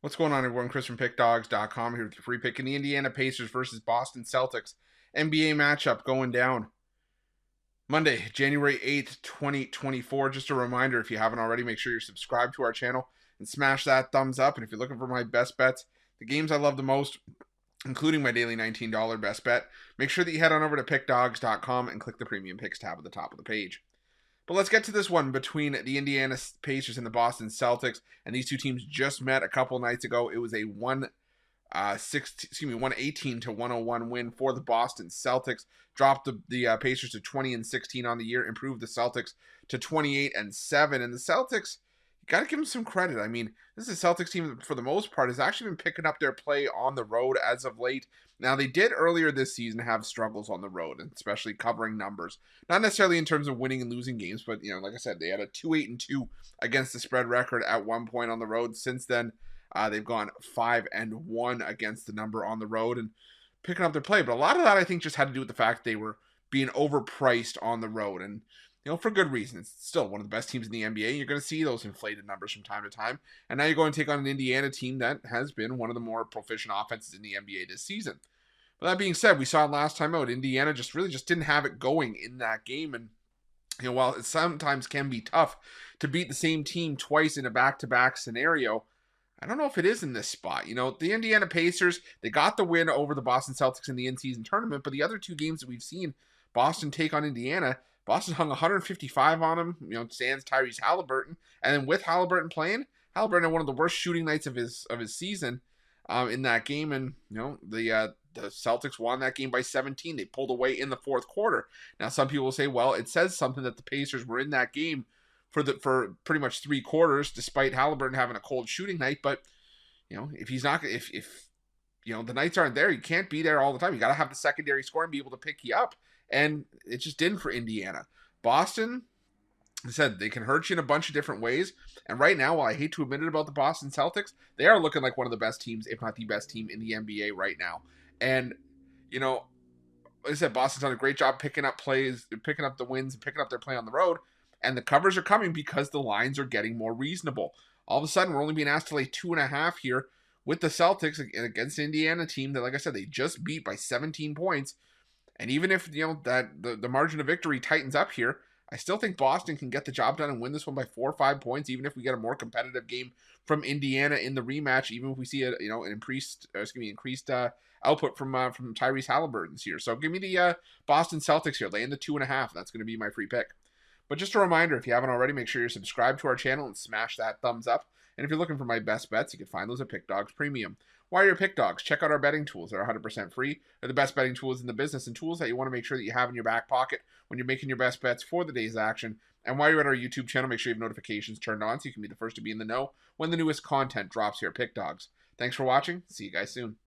What's going on, everyone? Chris from Pickdawgz.com here with your free pick in the Indiana Pacers versus Boston Celtics NBA matchup going down Monday, January 8th, 2024. Just a reminder, if you haven't already, make sure you're subscribed to our channel and smash that thumbs up. And if you're looking for my best bets, the games I love the most, including my daily $19 best bet, make sure that you head on over to Pickdawgz.com and click the Premium Picks tab at the top of the page. But let's get to this one between the Indiana Pacers and the Boston Celtics. And these two teams just met a couple nights ago. It was a 118 to 101 win for the Boston Celtics. Dropped the Pacers to 20-16 on the year. Improved the Celtics to 28-7. And the Celtics, you got to give them some credit. I mean, this is a Celtics team that, for the most part, has actually been picking up their play on the road as of late. Now, they did earlier this season have struggles on the road, and especially covering numbers. Not necessarily in terms of winning and losing games, but, like I said, they had a 2-8-2 against the spread record at one point on the road. Since then, they've gone 5-1 against the number on the road and picking up their play. But a lot of that, I think, just had to do with the fact they were being overpriced on the road. And, for good reason. It's still one of the best teams in the NBA. You're going to see those inflated numbers from time to time. And now you're going to take on an Indiana team that has been one of the more proficient offenses in the NBA this season. But that being said, we saw it last time out. Indiana just didn't have it going in that game. And, while it sometimes can be tough to beat the same team twice in a back-to-back scenario, I don't know if it is in this spot. The Indiana Pacers, they got the win over the Boston Celtics in the in-season tournament, but the other two games that we've seen Boston take on Indiana, Boston hung 155 on him, sans Tyrese Halliburton. And then with Halliburton playing, Halliburton had one of the worst shooting nights of his season in that game. And, the Celtics won that game by 17. They pulled away in the fourth quarter. Now, some people will say, well, it says something that the Pacers were in that game for pretty much three quarters, despite Halliburton having a cold shooting night. But, if he's not, if the nights aren't there, you can't be there all the time. You got to have the secondary score and be able to pick you up. And it just didn't for Indiana. Boston, I said, they can hurt you in a bunch of different ways. And right now, while I hate to admit it about the Boston Celtics, they are looking like one of the best teams, if not the best team in the NBA right now. And, like I said, Boston's done a great job picking up plays, picking up the wins, and picking up their play on the road. And the covers are coming because the lines are getting more reasonable. All of a sudden, we're only being asked to lay 2.5 here with the Celtics against the Indiana team that, like I said, they just beat by 17 points. And even if, that the margin of victory tightens up here, I still think Boston can get the job done and win this one by 4 or 5 points, even if we get a more competitive game from Indiana in the rematch, even if we see an increased output from Tyrese Halliburton's here. So give me the Boston Celtics here, laying the 2.5. That's going to be my free pick. But just a reminder, if you haven't already, make sure you're subscribed to our channel and smash that thumbs up. And if you're looking for my best bets, you can find those at Pickdawgz Premium. While you're Pickdawgz, check out our betting tools. They're 100% free. They're the best betting tools in the business and tools that you want to make sure that you have in your back pocket when you're making your best bets for the day's action. And while you're at our YouTube channel, make sure you have notifications turned on so you can be the first to be in the know when the newest content drops here at Pickdawgz. Thanks for watching. See you guys soon.